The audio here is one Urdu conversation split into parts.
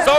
100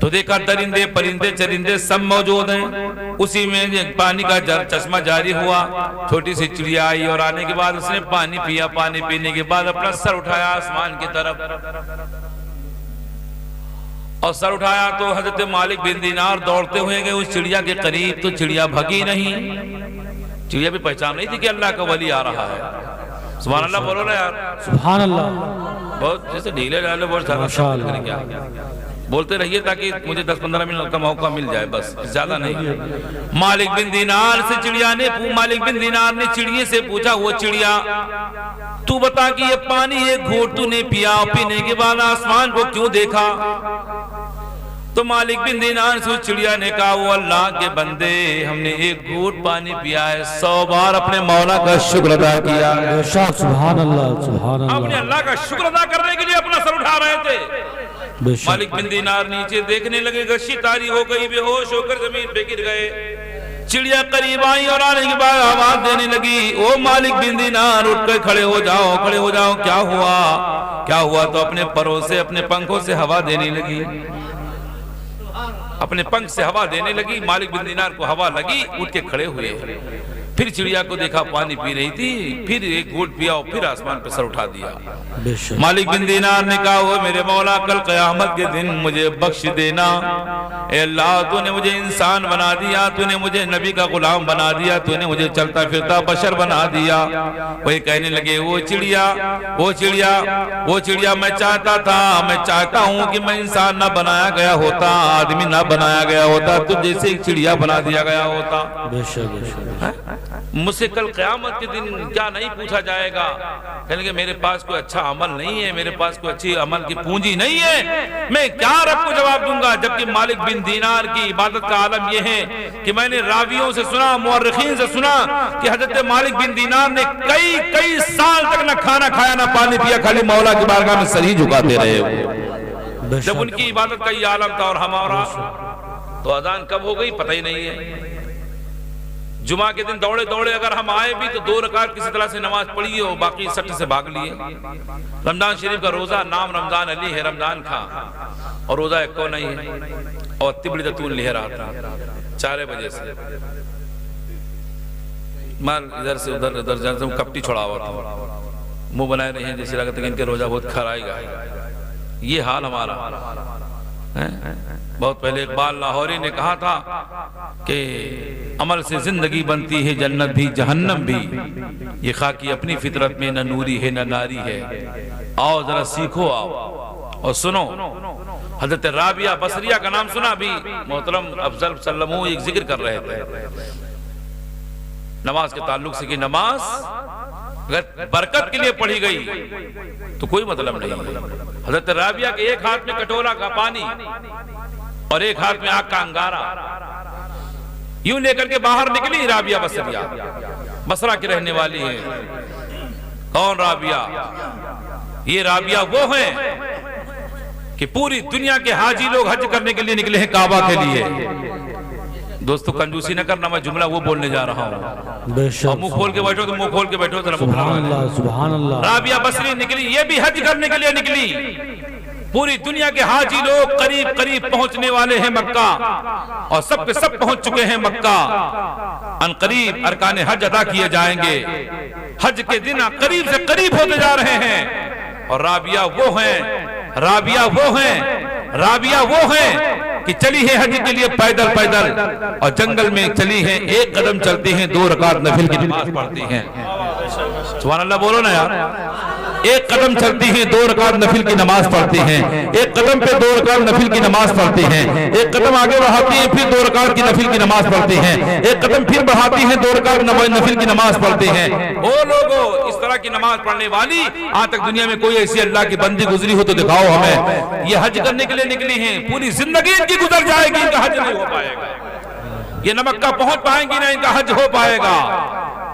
تو دیکھا درندے پرندے چرندے سب موجود ہیں، اسی میں پانی کا چشمہ جاری ہوا، چھوٹی سی چڑیا آئی اور آنے کے بعد اس نے پانی پیا، پانی پینے کے بعد اپنا سر اٹھایا آسمان کی طرف، اور سر اٹھایا تو حضرت مالک بن دینار دوڑتے ہوئے گئے اس چڑیا کے قریب، تو چڑیا بھگی نہیں، چڑیا بھی پہچان نہیں تھی کہ اللہ کا ولی آ رہا ہے۔ سبحان اللہ بولو نا یار، سبحان اللہ، بہت جیسے ڈھیلے ڈالے بہت سارا بولتے رہیے تاکہ مجھے 10-15 منٹ کا موقع مل جائے، بس زیادہ نہیں۔ مالک بن دینار سے چڑیا نے مالک بن دینار نے چڑیے سے پوچھا، وہ چڑیا تو بتا کہ یہ پانی ایک گھونٹ تو نے پیا، پینے کے بعد آسمان کو کیوں دیکھا؟ تو مالک بن دینار سے چڑیا نے کہا، وہ اللہ کے بندے، ہم نے ایک گھونٹ پانی پیا ہے، 100 بار اپنے مولا کا شکر ادا کیا۔ سبحان اللہ، سبحان اللہ، اپنے اللہ کا شکر ادا کرنے کے لیے اپنا سر اٹھا رہے تھے۔ مالک بن دینار نیچے دیکھنے لگے، غشی طاری ہو گئی، بے ہوش ہو کر زمین پہ گر گئے۔ چڑیا قریب آئی اور آنے کے بعد آواز دینے لگی، او مالک بن دینار اٹھ کر کھڑے ہو جاؤ، کھڑے ہو جاؤ، کیا ہوا کیا ہوا؟ تو اپنے پروں سے اپنے پنکھوں سے ہوا دینے لگی، اپنے پنکھ سے ہوا دینے لگی۔ مالک بن دینار کو ہوا لگی، اٹھ کے کھڑے ہوئے، پھر چڑیا کو دیکھا پانی پی رہی تھی، پھر ایک گھونٹ پیا اور پھر آسمان پہ سر اٹھا دیا۔ مالک بن دینار نے کہا، وہ میرے مولا کل قیامت کے دن مجھے بخش دینا، اے اللہ تو نے مجھے انسان بنا دیا، تو نے مجھے نبی کا غلام بنا دیا، تو نے مجھے چلتا پھرتا بشر بنا دیا۔ وہی کہنے لگے، وہ چڑیا میں چاہتا ہوں کہ میں انسان نہ بنایا گیا ہوتا، آدمی نہ بنایا گیا ہوتا، تو جیسے ایک چڑیا بنا دیا گیا ہوتا۔ مجھ سے کل قیامت کے دن کیا نہیں پوچھا جائے گا؟ کہنے کہ میرے پاس کوئی اچھا عمل نہیں ہے، میرے پاس کوئی اچھی عمل کی پونجی نہیں ہے، میں کیا رب کو جواب دوں گا؟ جبکہ مالک بن دینار کی عبادت کا عالم یہ ہے کہ میں نے راویوں سے سنا، مورخین سے سنا کہ حضرت مالک بن دینار نے کئی سال تک نہ کھانا کھایا نہ پانی پیا، خالی مولا کی بارگاہ میں سر ہی جھکاتے رہے۔ جب ان کی عبادت کا یہ عالم تھا اور ہمارا، تو اذان کب ہو گئی پتہ ہی نہیں ہے۔ جمعہ کے دن دوڑے دوڑے اگر ہم آئے بھی تو 2 رکعت کسی طرح سے نماز پڑھی اور باقی سٹ سے بھاگ لیے۔ رمضان شریف کا روزہ نام رمضان علی ہے، رمضان کھا، اور روزہ ایک کو نہیں ہے، اور تبڑی دتون لے رہا تھا 4 بجے سے، مال ادھر سے ادھر جانے سے کپٹی چھوڑا ہوا تھا، منہ بنائے رہے ہیں جیسے لگتا کہ ان کے روزہ بہت کھرائے گا۔ یہ حال ہمارا ہے۔ بہت پہلے اقبال لاہوری نے کہا تھا کہ عمل سے زندگی بنتی ہے جنت بھی جہنم بھی، یہ خاکی اپنی فطرت میں نہ نوری ہے نہ ناری ہے، آؤ ذرا سیکھو آؤ اور سنو۔ حضرت رابعہ بصریہ کا نام سنا بھی؟ محترم افضل سلمو ایک ذکر کر رہے تھے نماز کے تعلق سے کہ نماز اگر برکت کے لیے پڑھی گئی تو کوئی مطلب نہیں۔ حضرت رابعہ کے ایک ہاتھ میں کٹورا کا پانی اور ایک ہاتھ میں آگ کا انگارہ، یوں لے کر کے باہر نکلی رابعہ بصریہ، بصرہ کی رہنے والی ہے۔ کون رابعہ؟ یہ رابعہ وہ ہیں کہ پوری دنیا کے حاجی لوگ حج کرنے کے لیے نکلے ہیں کعبہ کے لیے۔ دوستو کنجوسی نہ کرنا، میں جملہ وہ بولنے جا رہا ہوں، اور منہ کھول کے بیٹھو تو منہ کھول کے بیٹھو۔ سبحان اللہ، سبحان اللہ۔ رابعہ بصری نکلی، یہ بھی حج کرنے کے لیے نکلی۔ پوری دنیا کے حاجی لوگ قریب پہنچنے والے ہیں مکہ، اور سب کے سب پہنچ چکے ہیں مکہ۔ ان قریب ارکان حج ادا کیے جائیں گے، حج کے دن قریب سے قریب ہوتے جا رہے ہیں، اور رابعہ وہ ہیں کہ چلی ہے حج کے لیے پیدل، اور جنگل میں چلی ہیں، ایک قدم چلتی ہیں، 2 رکعت نفل کی نماز پڑھتی ہیں۔ سبحان اللہ بولو نا یار۔ ایک قدم چلتی ہیں، 2 رکعت نفل کی نماز پڑھتی ہیں، ایک قدم پہ 2 رکعت نفل کی نماز پڑھتی ہیں، ایک قدم آگے بڑھاتی ہیں، پھر 2 رکعت کی نفل کی نماز پڑھتی ہیں، ایک قدم پھر بڑھاتی ہیں، 2 رکعت نفل کی نماز پڑھتی ہیں۔ او لوگو، اس طرح کی نماز پڑھنے والی آج تک دنیا میں کوئی ایسی اللہ کی بندی گزری ہو تو دکھاؤ ہمیں۔ یہ حج کرنے کے لیے نکلی ہیں، پوری زندگی ان کی گزر جائے گی، ان کا حج نہیں ہو پائے گا۔ یہ نہ مکہ پہنچ پائیں گی، نہ ان کا حج ہو پائے گا۔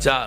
4,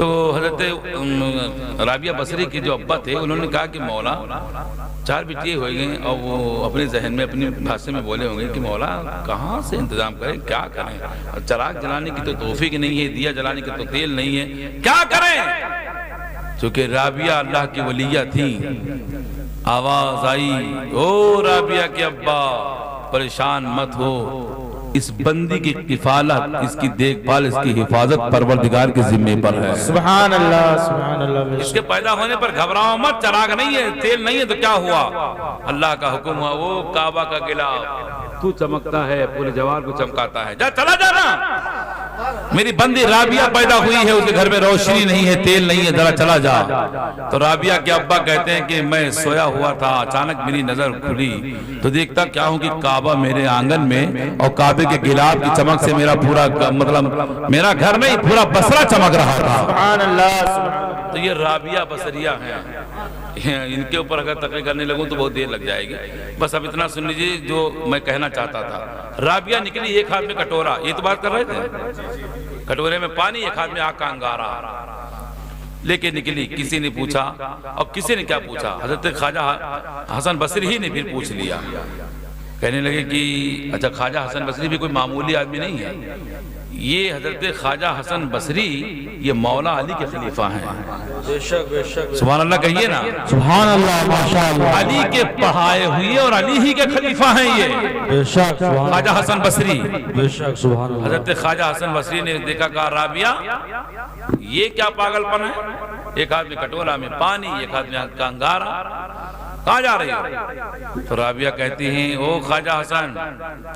تو حضرت رابعہ بصری کے جو ابا تھے انہوں نے کہا کہ مولا 4 بٹیے ہوئے گئے، اور وہ اپنے ذہن میں اپنی بھاشا میں بولے ہوں گے کہ مولا کہاں سے انتظام کریں، کیا کریں، چراغ جلانے کی تو توفیق نہیں ہے، دیا جلانے کی تو تیل نہیں ہے، کیا کریں؟ چونکہ رابعہ اللہ کی ولیہ تھی، آواز آئی، او رابعہ کے ابا پریشان مت ہو، اس بندی کی کفالت، اس کی دیکھ بھال، اس کی حفاظت پروردگار کے ذمہ پر ہے۔ سبحان اللہ سبحان اللہ۔ اس کے پیدا ہونے پر گھبراؤ مت، چراغ نہیں ہے، تیل نہیں ہے تو کیا ہوا؟ اللہ کا حکم ہوا، وہ کعبہ کا قلعہ تو چمکتا ہے، پورے جوار کو چمکاتا ہے، جا چلا جانا، میری بندی رابعہ پیدا ہوئی ہے، اس کے گھر میں روشنی نہیں ہے، تیل نہیں ہے، ذرا چلا جا۔ تو رابعہ کے ابا کہتے ہیں کہ میں سویا ہوا تھا، اچانک میری نظر کھلی تو دیکھتا کیا ہوں کہ کعبہ میرے آنگن میں، اور کعبے کے گلاب کی چمک سے میرا پورا مطلب میرا گھر نہیں پورا بصرہ چمک رہا تھا۔ سبحان اللہ سبحان اللہ۔ تو یہ رابعہ بصریہ ہیں، ان کے اوپر اگر تقریر کرنے لگوں تو بہت دیر لگ جائے گی، بس اب اتنا سن لیجیے جو میں کہنا چاہتا تھا۔ رابعہ نکلی، ایک ہاتھ میں کٹورا، یہ تو بات کر رہے تھے، کٹورے میں پانی، ایک ہاتھ میں آگ کا انگارہ لے کے نکلی۔ کسی نے پوچھا، اور کسی نے کیا پوچھا، حضرت خواجہ حسن بصری ہی نے پھر پوچھ لیا، کہنے لگے کہ اچھا خواجہ حسن بصری بھی کوئی معمولی آدمی نہیں ہے، یہ حضرت خواجہ حسن بصری یہ مولا علی کے خلیفہ ہیں۔ بے شک بے شک سبحان اللہ کہیے نا، سبحان اللہ، ماشاءاللہ، علی کے پڑھائے ہوئے اور علی ہی کے خلیفہ ہیں یہ بے شک سبحان خواجہ حسن بصری۔ بے شک سبحان اللہ۔ حضرت خواجہ حسن بصری نے دیکھا، کہا رابعہ یہ کیا پاگل پن ہے، ایک ہاتھ میں کٹورا میں پانی، ایک ہاتھ میں آگ کا انگارہ، کہاں جا رہی ہو؟ تو رابعہ کہتی ہیں، او خواجہ حسن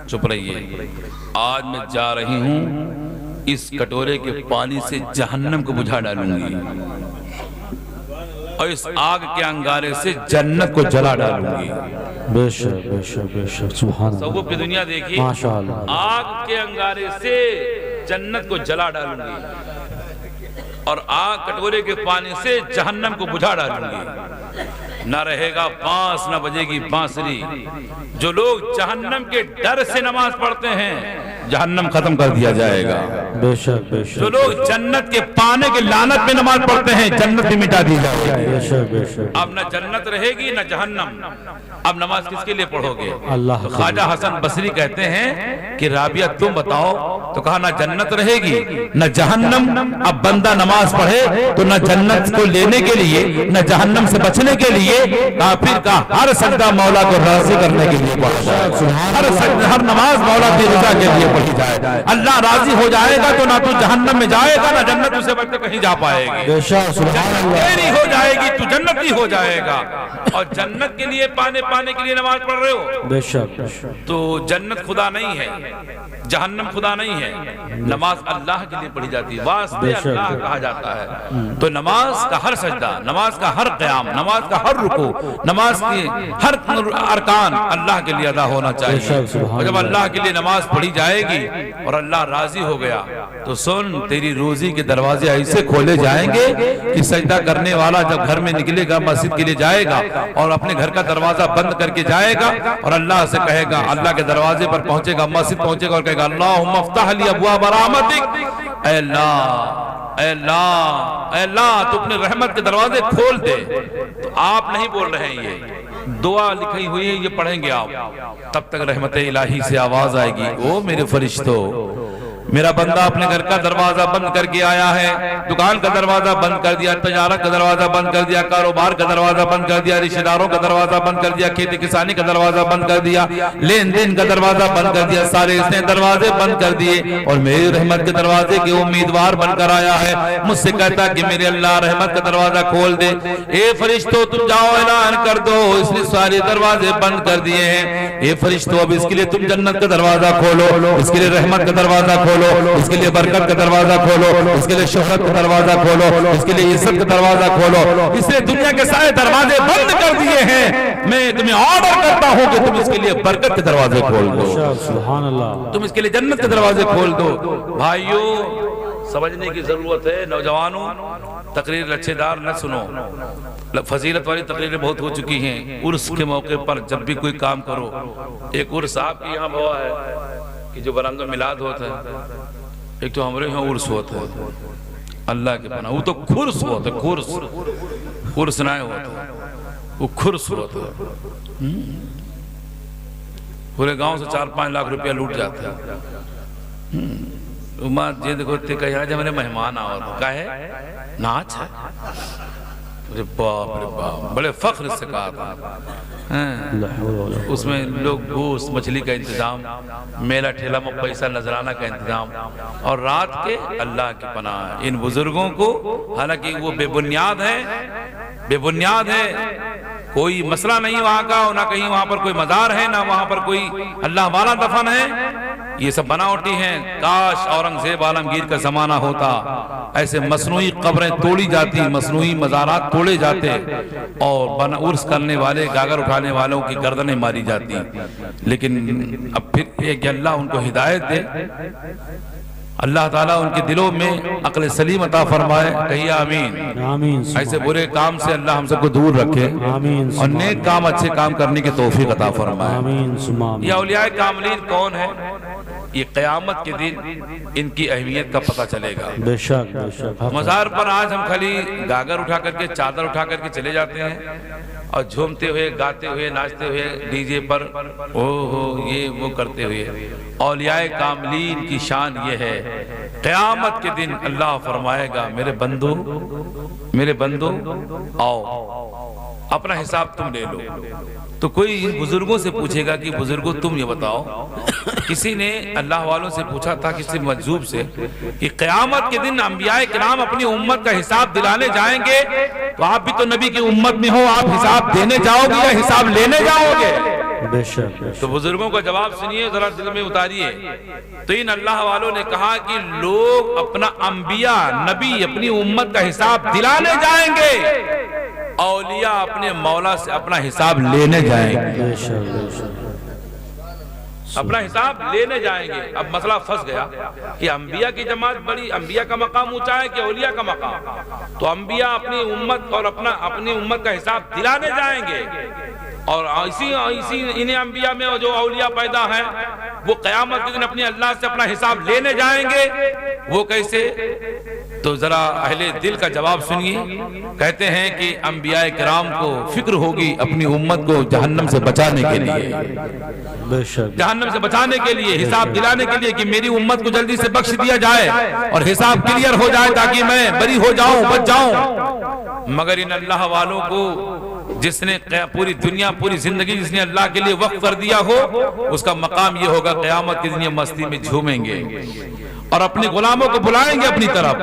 چپ رہیے، آج میں جا رہی ہوں اس کٹورے کے پانی سے جہنم کو بجھا ڈالوں گی، اور اس آگ کے انگارے سے جنت کو جلا ڈالوں گی۔ بے شک بے شک بے شک سبحان اللہ، تصوف کی دنیا دیکھیے، ماشاءاللہ، آگ کے انگارے سے جنت کو جلا ڈالوں گی، اور آگ کٹورے کے پانی سے جہنم کو بجھا ڈالوں گی، نہ رہے گا بانس نہ بجے گی بانسری۔ جو لوگ جہنم کے ڈر سے نماز پڑھتے ہیں جہنم ختم کر دیا جائے گا، بے شک بے شک جو لوگ جنت کے پانے کے لعنت میں نماز پڑھتے ہیں جنت بھی مٹا دی جائے گی۔ بے شک بے شک، اب نہ جنت رہے گی نہ جہنم، اب نماز کس کے لیے پڑھو گے؟ اللہ تو خواجہ حسن بصری کہتے ہیں کہ رابعہ تم بتاؤ، تو کہا نہ جنت رہے گی نہ جہنم، اب بندہ نماز پڑھے تو نہ جنت کو لینے کے لیے نہ جہنم سے بچنے کے لیے کافر کا ہر سجدہ مولا کو راضی کرنے کے لیے پڑھا جائے، ہر نماز مولا کی رضا کے لیے پڑھی جائے، اللہ راضی ہو جائے گا تو نہ تو جہنم میں جائے گا نہ جنت اسے بچ کے کہیں جا پائے گی، بے شک سبحان اللہ، تیری ہو جائے گی تو جنت ہی ہو جائے گا، اور جنت کے لیے پانے کے لیے نماز پڑھ رہے ہو بے شک بے شک، تو جنت خدا نہیں ہے، جہنم خدا نہیں ہے، نماز اللہ کے لیے پڑھی جاتی ہے، واسطے اللہ کہا جاتا ہے۔ تو نماز کا ہر سجدہ، نماز کا ہر قیام، نماز کا ہر رکوع، نماز کی ہر ارکان اللہ کے لیے ادا ہونا چاہیے، اور جب اللہ کے لیے نماز پڑھی جائے گی اور اللہ راضی ہو گیا تو سن تیری روزی کے دروازے ایسے کھولے جائیں گے کہ سجدہ کرنے والا جب گھر میں نکلے گا مسجد کے لیے جائے گا اور اپنے گھر کا دروازہ بند کر کے جائے گا اور اللہ سے کہے گا، اللہ کے دروازے پر پہنچے گا، مسجد پہنچے گا اور کہے گا اللہم افتح لی ابواب رحمتک، اے اللہ اے اللہ اے اللہ تو اپنے رحمت کے دروازے کھول دے۔ تو آپ نہیں بول رہے ہیں، یہ دعا لکھی ہوئی ہے، یہ پڑھیں گے آپ، تب تک رحمت الہی سے آواز آئے گی، او میرے فرشتوں، میرا بندہ اپنے گھر کا دروازہ بند کر کے آیا ہے، دکان کا دروازہ بند کر دیا، تجارت کا دروازہ بند کر دیا، کاروبار کا دروازہ بند کر دیا، رشتہ داروں کا دروازہ بند کر دیا، کھیتی کسانی کا دروازہ بند کر دیا، لین دین کا دروازہ بند کر دیا، سارے اس نے دروازے بند کر دیے اور میری رحمت کے دروازے کے امیدوار بن کر آیا ہے، مجھ سے کہتا کہ میرے اللہ رحمت کا دروازہ کھول دے۔ اے فرشتوں تم جاؤ اعلان کر دو، اس نے سارے دروازے بند کر دیے ہیں، اے فرشتوں اب اس کے لیے تم جنت کا دروازہ کھولو، اس کے لیے رحمت کا دروازہ کھولو، اس کے لیے برکت کا دروازہ کھولو، اس کے لیے شہرت کا دروازہ کھولو، اس کے لیے عزت کا دروازہ کھولو، اس نے دنیا کے سارے دروازے بند کر دیے ہیں، میں تمہیں آرڈر کرتا ہوں کہ تم اس کے لیے برکت کے دروازے کھول دو، سبحان اللہ، تم اس کے لیے جنت کے دروازے کھول دو۔ بھائیو سمجھنے کی ضرورت ہے، نوجوانوں تقریر لچھے دار نہ سنو، فضیلت والی تقریریں بہت ہو چکی ہیں، عرس کے موقع پر جب بھی کوئی کام کرو، ایک عرس آپ کے یہاں ہوا ہے کہ جو برآمدہ میلاد ہوتا ہے، ایک تو ہمارے یہاں عرس ہوتا ہے، اللہ کے پناہ. وہ تو خرس ہوتا ہے, خرس نہ ہوتا, وہ خرس ہوتا ہے. پورے گاؤں سے 4-5 لاکھ روپیہ لوٹ جاتا ہے. ماں جی دیکھو تے کہا جب میرے مہمان آؤ تو کہا ہے ناچ ہے. باپ رے باپ, بڑے فخر سے کہا تھا. اس میں لوگ گوشت مچھلی کا انتظام, میلہ ٹھیلا میں پیسہ نذرانہ کا انتظام, اور رات کے اللہ کی پناہ ان بزرگوں کو, حالانکہ وہ بے بنیاد ہے, کوئی مسئلہ نہیں وہاں کا, نہ کہیں وہاں پر کوئی مزار ہے, نہ وہاں پر کوئی اللہ والا دفن ہے. یہ سب بناوٹی ہیں. کاش اورنگزیب عالمگیر کا زمانہ ہوتا, ایسے مصنوعی قبریں توڑی جاتی, مصنوعی مزارات توڑے جاتے, اور عرس کرنے والے, گاگر اٹھانے والوں کی گردنیں ماری جاتی. لیکن اب پھر یہ کہ اللہ ان کو ہدایت دے, اللہ تعالیٰ ان کے دلوں میں عقل سلیم عطا فرمائے. کہیے آمین. آمین. ایسے برے کام سے اللہ ہم سب کو دور رکھے, آمین. اور نیک کام, اچھے کام کرنے کی توفیق عطا فرمائے. آمین. یہ اولیاء کاملین کون ہیں؟ یہ قیامت کے دن ان کی اہمیت کا پتہ چلے گا. بے شک, بے شک. مزار پر آج ہم خالی گاگر اٹھا کر کے, چادر اٹھا کر کے چلے جاتے ہیں, اور جھومتے ہوئے, گاتے ہوئے, ناچتے ہوئے, ڈی جے پر یہ وہ کرتے ہوئے. اولیاء کاملین کی شان یہ ہے, قیامت کے دن اللہ فرمائے گا میرے بندو آؤ, اپنا حساب تم لے لو. تو کوئی بزرگوں سے پوچھے گا کہ بزرگوں تم یہ بتاؤ, کسی نے اللہ والوں سے پوچھا تھا, کسی مجذوب سے, کہ قیامت کے دن انبیاء کرام اپنی امت کا حساب دلانے جائیں گے, تو آپ بھی تو نبی کی امت میں ہو, آپ حساب دینے جاؤ گے یا حساب لینے جاؤ گے؟ بے شک. تو بزرگوں کا جواب سنیے, ذرا دل میں اتاریے. تو ان اللہ والوں نے کہا کہ لوگ اپنا انبیاء, نبی اپنی امت کا حساب دلانے جائیں گے, اولیاء اپنے مولا سے اپنا حساب لینے جائیں گے. بے شک, بے شک. اپنا حساب لینے جائیں گے. اب مسئلہ پھنس گیا کہ انبیاء کی جماعت بڑی, انبیاء کا مقام اونچا ہے کہ اولیاء کا مقام؟ تو انبیاء اپنی امت اور اپنی امت کا حساب دلانے جائیں گے, اور اسی انہیں انبیاء میں جو اولیاء پیدا ہیں وہ قیامت کے دن اپنے اللہ سے اپنا حساب لینے جائیں گے. وہ کیسے؟ تو ذرا اہل دل کا جواب سنیے. کہتے ہیں کہ انبیاء کرام کو فکر ہوگی اپنی امت کو جہنم سے بچانے کے لیے, بے شک. جہنم سے بچانے کے لیے, حساب دلانے کے لیے, کہ میری امت کو جلدی سے بخش دیا جائے اور حساب کلیئر ہو جائے تاکہ میں بری ہو جاؤں, بچ جاؤں. مگر ان اللہ والوں کو جس نے پوری دنیا, پوری زندگی جس نے اللہ کے لیے وقف کر دیا ہو, اس کا مقام یہ ہوگا قیامت کے دن یہ مستی میں جھومیں گے اور اپنے غلاموں کو بلائیں گے اپنی طرف,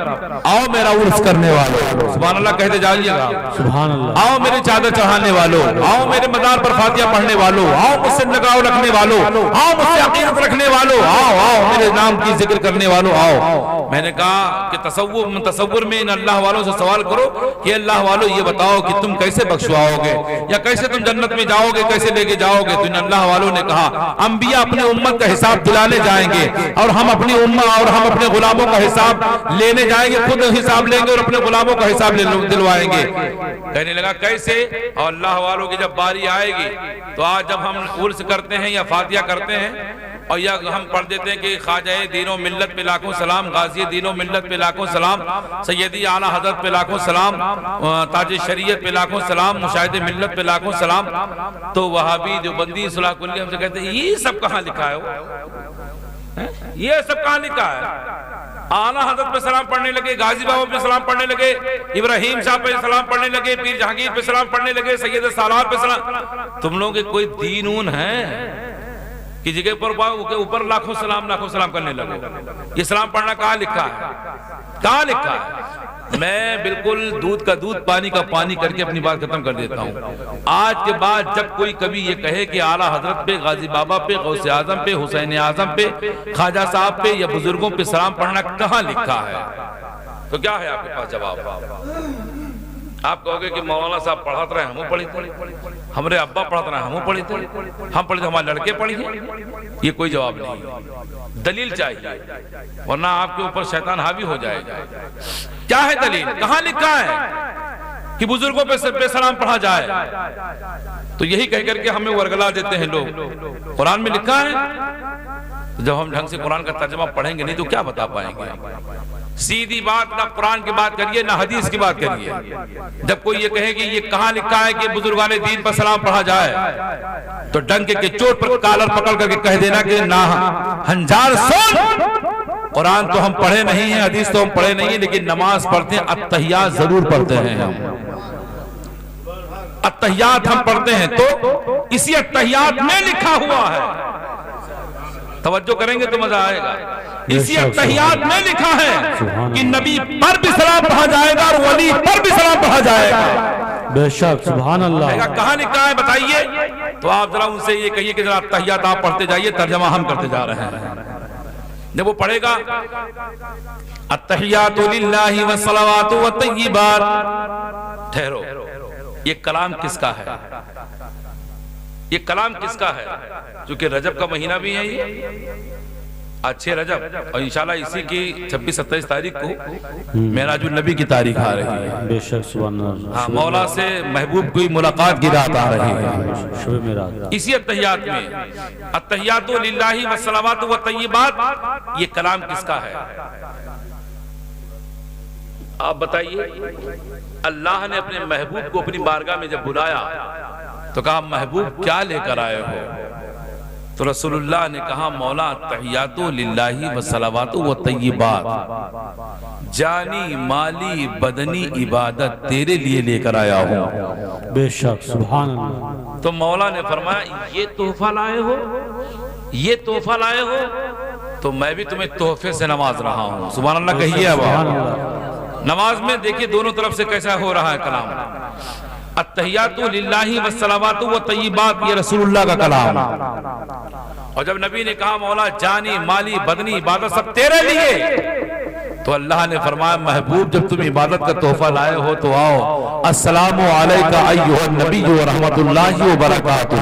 آؤ میرا عرس کرنے والوں, سبحان اللہ کہتے جائیے گا, سبحان اللہ. آؤ میرے چادر چڑھانے والوں, آؤ میرے مزار پر فاتحہ پڑھنے والوں, آؤ مجھ سے لگاؤ رکھنے والوں, آؤ مجھ سے عقیدت رکھنے والوں, آؤ میرے نام کی ذکر کرنے والوں, آؤ. میں نے کہا کہ تصور میں ان اللہ والوں سے سوال کرو کہ اللہ والوں یہ بتاؤ کہ تم کیسے بخشواؤ گے, یا کیسے تم جنت میں جاؤ گے, کیسے لے کے جاؤ گے؟ تو ان اللہ والوں نے کہا انبیاء اپنی امت کا حساب دلانے جائیں گے, اور ہم اپنی امت اور ہم اپنے غلاموں کا حساب لینے جائیں گے, خود حساب لیں گے اور اپنے غلاموں کا حساب دلوائیں گے. کہنے لگا کیسے؟ اور اللہ والوں کی جب باری آئے گی تو آج جب ہم عرس کرتے ہیں یا فاتحہ کرتے ہیں, اور یا ہم پڑھ دیتے ہیں کہ خواجہ دین و ملت پہ لاکھوں سلام, غازی دین و ملت پہ لاکھوں سلام, سیدی اعلیٰ حضرت پہ لاکھوں سلام, تاج شریعت پہ لاکھوں سلام, مشاہد ملت پہ لاکھوں سلام, تو وہابی دیوبندی صلاح کلی ہم سے کہتے ہیں یہ سب کہاں لکھا ہے؟ یہ سب کہاں لکھا ہے؟ اعلیٰ حضرت پہ سلام پڑھنے لگے, غازی بابا پہ سلام پڑھنے لگے, ابراہیم شاہ پہ سلام پڑھنے لگے, پیر جہانگیر پہ سلام پڑھنے لگے, سید سالار پہ سلام. تم لوگوں کے کوئی دین اون ہے کہ جگہ پر اوپر لاکھوں سلام کرنے لگے؟ یہ سلام پڑھنا کہاں لکھا ہے؟ کہاں لکھا ہے؟ میں بالکل دودھ کا دودھ, پانی کا پانی کر کے اپنی بات ختم کر دیتا ہوں. آج کے بعد جب کوئی کبھی یہ کہے کہ اعلیٰ حضرت پہ, غازی بابا پہ, غوث اعظم پہ, حسین اعظم پہ, خواجہ صاحب پہ یا بزرگوں پہ سلام پڑھنا کہاں لکھا ہے, تو کیا ہے آپ کے پاس جواب؟ آپ کہو گے کہ مولانا صاحب پڑھاتے رہے, ہموں پڑھی تھے, ہمارے ابا پڑھاتے رہے, ہموں پڑھی تھے, ہم پڑھی تھے, ہمارے لڑکے پڑھی ہیں. یہ کوئی جواب نہیں, دلیل چاہیے, ورنہ آپ کے اوپر شیطان حاوی ہو جائے گا. کیا ہے دلیل؟ کہاں لکھا ہے کہ بزرگوں پہ سلام پڑھا جائے؟ تو یہی کہہ کر کے ہمیں ورگلا دیتے ہیں لوگ. قرآن میں لکھا ہے, جب ہم ڈھنگ سے قرآن کا ترجمہ پڑھیں گے نہیں تو کیا بتا پائیں گے؟ سیدھی بات، نہ قرآن کی بات کریے نہ حدیث کی بات کریے۔ جب کوئی یہ کہے کہ یہ کہاں لکھا ہے کہ بزرگان دین پر سلام پڑھا جائے، تو ڈنکے کے چوٹ پر کالر پکڑ کر کے کہہ دینا کہ نہ ہنجار سن، قرآن تو ہم پڑھے نہیں ہیں، حدیث تو ہم پڑھے نہیں ہیں، لیکن نماز پڑھتے ہیں، التحیات ضرور پڑھتے ہیں ہم، التحیات ہم پڑھتے ہیں۔ تو اسی التحیات میں لکھا ہوا ہے، توجہ کریں گے تو مزہ آئے گا، اسی التحیات میں لکھا ہے کہ نبی پر بھی سلام پڑھا جائے گا اور ولی پر بھی سلام پڑھا جائے گا۔ بے شک، سبحان اللہ۔ کہاں لکھا ہے بتائیے؟ تو آپ ذرا ان سے یہ کہیے کہ ذرا التحیات آپ پڑھتے جائیے، ترجمہ ہم کرتے جا رہے ہیں۔ جب وہ پڑھے گا التحیات للہ والصلوات والطیبات، ٹھہرو، یہ کلام کس کا ہے؟ یہ کلام کس کا ہے؟ چونکہ رجب کا مہینہ بھی ہے یہ، اچھے رجب، اور انشاءاللہ اسی کی 26-27 تاریخ کو معراج النبی کی تاریخ آ رہی ہے۔ بے شک، سبحان اللہ۔ ہاں، مولا سے محبوب کی ملاقات کی رات آ رہی ہے شب معراج۔ اسی التحیات میں، التحیات للہ والصلوات والطیبات، یہ کلام کس کا ہے؟ آپ بتائیے۔ اللہ نے اپنے محبوب کو اپنی بارگاہ میں جب بلایا تو کہا محبوب کیا لے کر آئے ہو؟ تو رسول اللہ نے کہا مولا التحیات للہ والصلوات والطیبات، جانی مالی بدنی عبادت تیرے لیے لے کر آیا ہوں۔ بے شک، سبحان اللہ۔ تو مولا نے فرمایا یہ تحفہ لائے ہو، یہ تحفہ لائے ہو، تو میں بھی تمہیں تحفے سے نواز رہا ہوں۔ سبحان اللہ کہیے اب۔ نماز میں دیکھیے دونوں طرف سے کیسا ہو رہا ہے کلام، التحیات للہ والصلوات والطیبات، یہ رسول اللہ کا کلام، اور جب نبی نے کہا مولا جانی مالی بدنی عبادت سب تیرے لیے، تو اللہ نے فرمایا محبوب جب تم عبادت کا تحفہ لائے ہو تو آؤ، السلام علیکہ ایھا النبی ورحمۃ اللہ وبرکاتہ،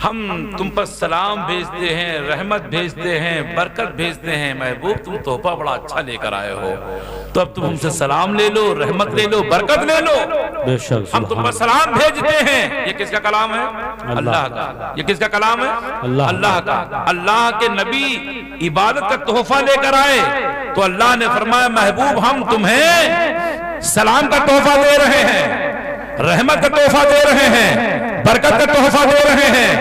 ہم تم پر سلام بھیجتے ہیں، رحمت بھیجتے ہیں، برکت بھیجتے ہیں۔ محبوب تم تحفہ بڑا اچھا لے کر آئے ہو، تو اب تم ہم سے سلام لے لو، رحمت لے لو، برکت لے لو۔ بے شک، ہم تم پر سلام بھیجتے ہیں۔ یہ کس کا کلام ہے؟ اللہ کا۔ یہ کس کا کلام ہے؟ اللہ کا۔ اللہ کے نبی عبادت کا تحفہ لے کر آئے تو اللہ نے فرمایا محبوب ہم تمہیں سلام کا تحفہ دے رہے ہیں، رحمت کا تحفہ دے رہے ہیں، برکت کا تحفہ دے رہے ہیں۔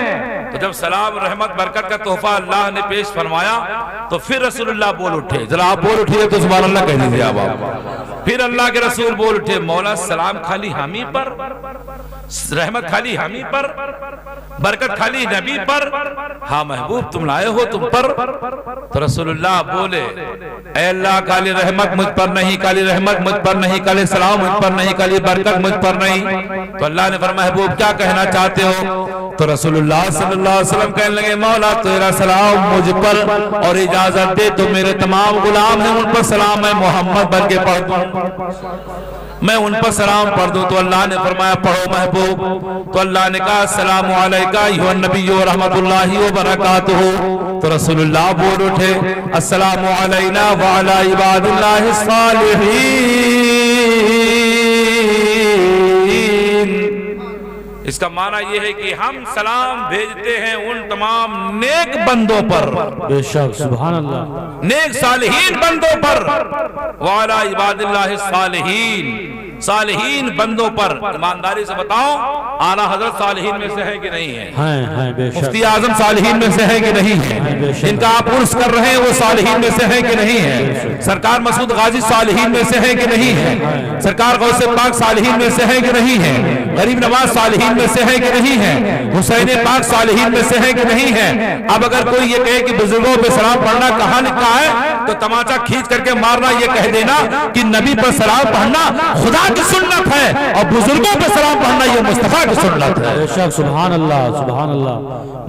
تو جب سلام رحمت برکت کا تحفہ اللہ نے پیش فرمایا تو پھر رسول اللہ بول اٹھے، ذرا آپ بول اٹھیے تو سبحان اللہ کہہ دیجیے آپ۔ پھر اللہ کے رسول بول اٹھے مولا سلام خالی ہم ہی پر، رحمت خالی ہم ہی پر، برکت خالی نبی پر، ہاں محبوب تم لائے ہو تم پر۔ تو رسول اللہ بولے اے اللہ کالی رحمت مجھ پر نہیں، کالی رحمت مجھ پر نہیں، کالی سلام مجھ پر نہیں، کالی برکت مجھ پر نہیں۔ تو اللہ نے فرمایا محبوب کیا کہنا چاہتے ہو؟ تو رسول اللہ صلی اللہ علیہ وسلم کہنے لگے مولا تیرا سلام مجھ پر، اور اجازت دے تو میرے تمام غلام ہیں ان پر سلام میں محمد بن کے پڑھ دوں، میں ان پر سلام پڑھ دوں۔ تو اللہ نے فرمایا پڑھو محبوب۔ تو اللہ نے کہا السلام علیکہ ایھا النبی ورحمۃ اللہ وبرکاتہ۔ تو رسول اللہ بول اٹھے السلام علینا وعلی عباد اللہ الصالحین۔ اس کا معنی یہ ہے کہ ہم سلام بھیجتے ہیں ان تمام نیک بندوں پر، بے شک، سبحان اللہ، نیک صالحین بندوں پر، وعلی عباد اللہ الصالحین، صالحین بندوں پر۔ ایمانداری سے بتاؤ اعلیٰ حضرت صالحین میں سے ہے کہ نہیں ہے؟ ہیں بے شک، مفتی اعظم صالحین میں سے ہے کہ نہیں ہے؟ جن کا آپ عرس کر رہے ہیں وہ صالحین میں سے ہے کہ نہیں ہے؟ سرکار مسعود غازی صالحین میں سے ہے کہ نہیں ہے؟ سرکار غوث پاک صالحین میں سے ہے کہ نہیں ہے؟ غریب نواز صالحین میں سے ہے کہ نہیں ہے؟ حسین پاک صالحین میں سے ہے کہ نہیں ہے؟ اب اگر کوئی یہ کہے کہ بزرگوں پہ سلام پڑھنا کہاں لکھا ہے تو تماچا کھینچ کر کے مارنا، یہ کہہ دینا کہ نبی پر سلام پڑھنا خدا کی سنت ہے اور بزرگوں پہ سلام پڑھنا یہ مصطفیٰ کی سنت ہے۔ بے شک، سبحان اللہ، سبحان اللہ،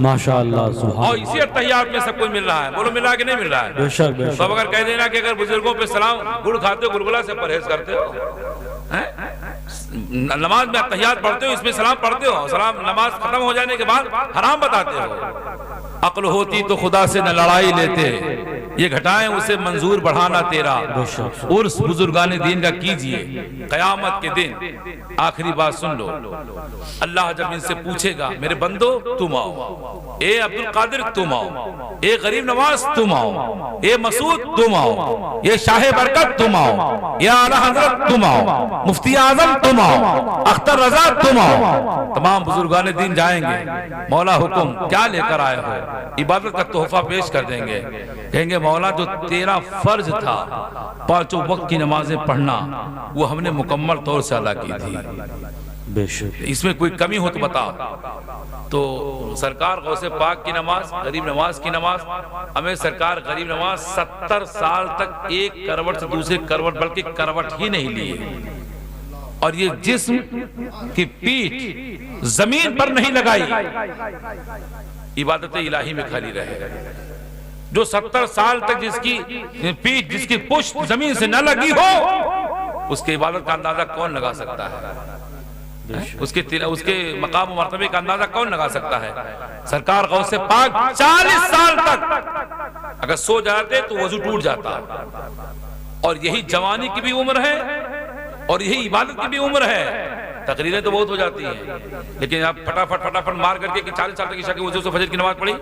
ماشاءاللہ، سبحان اور اسی اتحیات میں سب کچھ مل رہا ہے، بولو مل رہا ہے کہ نہیں مل رہا ہے؟ بے شک، بے شک، تو اگر کہہ دینا کہ اگر بزرگوں پہ سلام، گڑ کھاتے ہو گلگلا سے پرہیز کرتے ہو، نماز میں اتحیات پڑھتے ہو، اس میں سلام پڑھتے ہو، سلام نماز ختم ہو جانے کے بعد حرام بتاتے ہو، عقل ہوتی تو خدا سے نہ لڑائی لیتے، یہ گھٹائیں اسے منظور بڑھانا تیرا، عرس بزرگان دین کا کیجئے قیامت کے دن۔ آخری بات سن لو، اللہ جب ان سے پوچھے گا میرے بندو تم آؤ، اے عبد القادر تم آؤ، اے غریب نواز تم آؤ، اے مسعود تم آؤ، یہ شاہ برکت تم آؤ، یا اعلیٰ حضرت تم آؤ، مفتی اعظم تم آؤ، اختر رضا تم آؤ، تمام بزرگان دین جائیں گے، مولا حکم کیا لے کر آئے ہو؟ عبادت کا تحفہ پیش کر دیں گے، کہیں گے مولا جو تیرا فرض تھا پانچوں وقت کی نمازیں پڑھنا وہ ہم نے مکمل طور سے ادا کی تھی، بے شک اس میں کوئی کمی ہو تو بتاؤ۔ تو سرکار غوث پاک کی نماز، غریب نواز کی نماز، ہمیں سرکار غریب نواز 70 سال تک ایک کروٹ سے دوسرے کروٹ بلکہ کروٹ ہی نہیں لیے، اور یہ جسم کی پیٹھ زمین پر نہیں لگائی، عبادت الہی میں کھڑی رہے۔ جو 70 سال تک جس کی پیٹھ، جس کی پشت زمین سے نہ لگی ہو، اس کے عبادت کا اندازہ کون لگا سکتا ہے؟ اس کے مقام و مرتبے کا اندازہ کون لگا سکتا ہے؟ سرکار غوث پاک 40 سال تک اگر سو جاتے تو وضو ٹوٹ جاتا، اور یہی جوانی کی بھی عمر ہے اور یہی عبادت کی بھی عمر ہے۔ تقریریں تو بہت ہو جاتی ہیں، لیکن آپ فٹافٹ مار کر کے کہ 40 سال تک عشاء کے وضو سے فجر کی نماز پڑھی،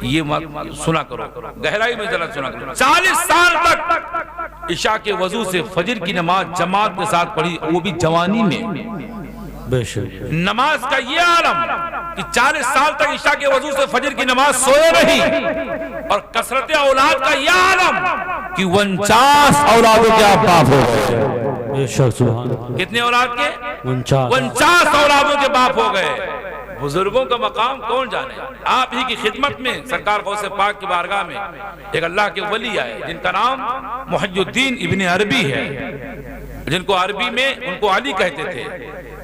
یہ سنا کرو، گہرائی میں ذرا سنا کرو۔ 40 سال تک عشاء کے وضو سے فجر کی نماز جماعت کے ساتھ پڑھی، وہ بھی جوانی میں۔ بے شک نماز کا یہ عالم کہ 40 سال تک عشاء کے وضو سے فجر کی نماز سوئے رہی، اور کثرت اولاد کا یہ عالم کہ 49 اولادوں کے آپ باپ ہو گئے۔ بے شک سبحان اللہ، کتنے اولاد کے؟ 49 اولادوں کے باپ ہو گئے۔ بزرگوں کا مقام کون جانے؟ آپ ہی کی خدمت میں سرکار غوث پاک کی بارگاہ میں ایک اللہ کے ولی آئے جن کا نام محی الدین ابن عربی ہے، جن کو عربی میں ان کو علی کہتے تھے۔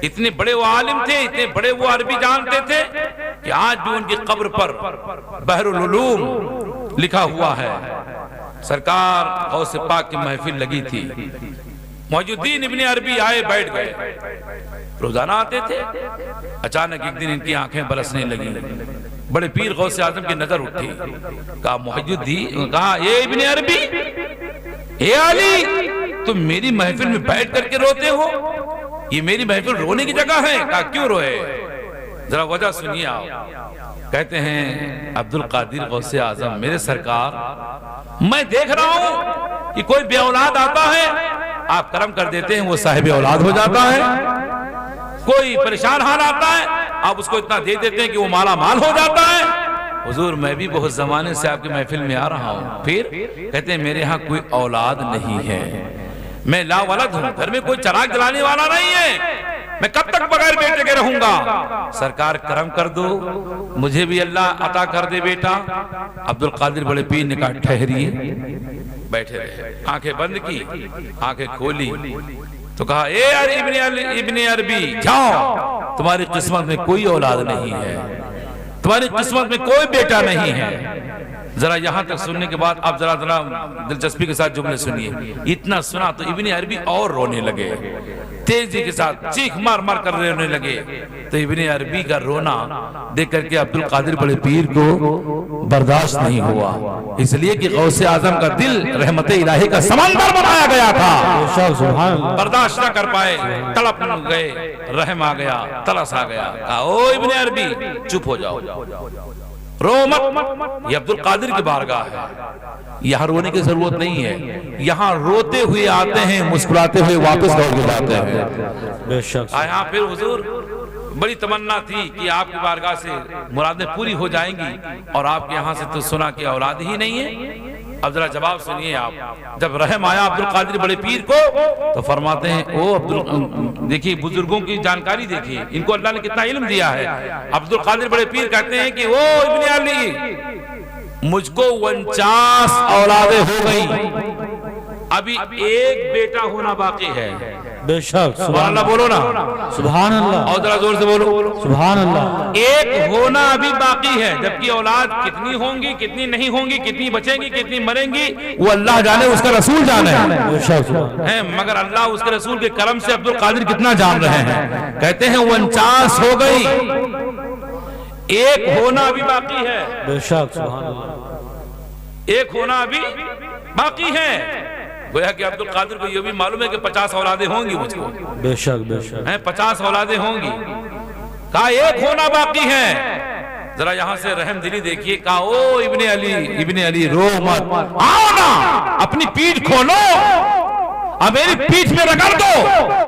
اتنے بڑے وہ عالم تھے، اتنے بڑے وہ عربی جانتے تھے کہ آج بھی ان کی قبر پر بحر العلوم لکھا ہوا ہے۔ سرکار غوث پاک کی محفل لگی تھی، محی الدین ابن عربی آئے بیٹھ گئے، روزانہ آتے تھے۔ اچانک ایک دن ان کی آنکھیں برسنے لگیں، بڑے پیر غوث اعظم کی نظر اٹھی، کہا محی الدین، کہا اے ابن عربی، اے علی، تم میری محفل میں بیٹھ کر کے روتے ہو؟ یہ میری محفل رونے کی جگہ ہے؟ کہا کیوں روئے؟ ذرا وجہ سنیے آپ۔ کہتے ہیں عبد القادر غوث اعظم میرے سرکار، میں دیکھ رہا ہوں کہ کوئی بے اولاد آتا ہے، آپ کرم کر دیتے ہیں وہ صاحب اولاد ہو جاتا ہے، کوئی پریشان حال آتا ہے آپ اس کو اتنا دے دیتے ہیں کہ وہ مالا مال ہو جاتا ہے۔ حضور میں بھی بہت زمانے سے آپ کی محفل میں آ رہا ہوں، پھر کہتے ہیں میرے ہاں کوئی اولاد نہیں ہے، میں لا ولد ہوں، گھر میں کوئی چراغ جلانے والا نہیں ہے، میں کب تک بغیر بیٹے کے رہوں گا؟ سرکار کرم کر دو، مجھے بھی اللہ عطا کر دے بیٹا۔ عبد القادر بڑے پیر نے کہا ٹھہریے، بیٹھے رہے، آنکھیں بند کی، آنکھیں کھولی تو کہا اے ابن عربی جاؤ، تمہاری قسمت میں کوئی اولاد نہیں ہے، تمہاری قسمت میں کوئی بیٹا نہیں ہے۔ ذرا یہاں تک سننے کے بعد آپ ذرا دلچسپی کے ساتھ جملے سنیے۔ اتنا سنا تو ابن عربی اور رونے لگے، تیزی کے ساتھ چیخ مار مار کر رونے لگے۔ تو ابن عربی کا رونا دیکھ کر کے عبد القادر بڑے پیر کو برداشت نہیں ہوا، اس لیے کہ غوث اعظم کا دل رحمت الہی کا سمندر بنایا گیا تھا، برداشت نہ کر پائے، تڑپ گئے، رحم آ گیا، ترس آ گیا، کہا او ابن عربی چپ ہو جاؤ، رو مت، یہ عبد القادر کی بارگاہ ہے، یہاں رونے کی ضرورت نہیں ہے، یہاں روتے ہوئے آتے ہیں، مسکراتے ہوئے واپس دوڑ کے جاتے ہیں۔ بے شک یہاں پھر حضور بڑی تمنا تھی کہ آپ کی بارگاہ سے مرادیں پوری ہو جائیں گی، اور آپ کے یہاں سے تو سنا کہ اولاد ہی نہیں ہے۔ اب ذرا جواب سنیے آپ، جب رحم آیا عبد القادر بڑے پیر کو تو فرماتے ہیں دیکھیے بزرگوں کی جانکاری دیکھیے، ان کو اللہ نے کتنا علم دیا ہے۔ عبد القادر بڑے پیر کہتے ہیں کہ او ابن علی، مجھ کو 49 اولادیں ہو گئی، ابھی ایک بیٹا ہونا باقی ہے۔ بے شک سبحان اللہ بولو نا، سبحان اللہ، اور ذرا زور سے بولو سبحان اللہ۔ ایک ہونا ابھی باقی ہے، جبکہ اولاد کتنی ہوں گی، کتنی نہیں ہوں گی، کتنی بچیں گی، کتنی مریں گی، وہ اللہ جانے، اس کا رسول جانے ہیں، مگر اللہ اس کے رسول کے کرم سے عبد القادر کتنا جان رہے ہیں۔ کہتے ہیں 49 ہو گئی، ایک ہونا ابھی باقی ہے۔ بے شک سبحان اللہ۔ ایک ہونا ابھی باقی ہے. گویا کہ عبد القادر کو یہ بھی معلوم ہے کہ 50 اولادیں ہوں گی مجھ کو, بے شک بے شک 50 اولادیں ہوں گی. کہا ایک ہونا باقی ہے. ذرا یہاں سے رحم دلی دیکھیے. کہا او ابن علی رو مت, آؤ نا اپنی پیٹھ کھولو اور میری پیٹھ میں رگڑ دو.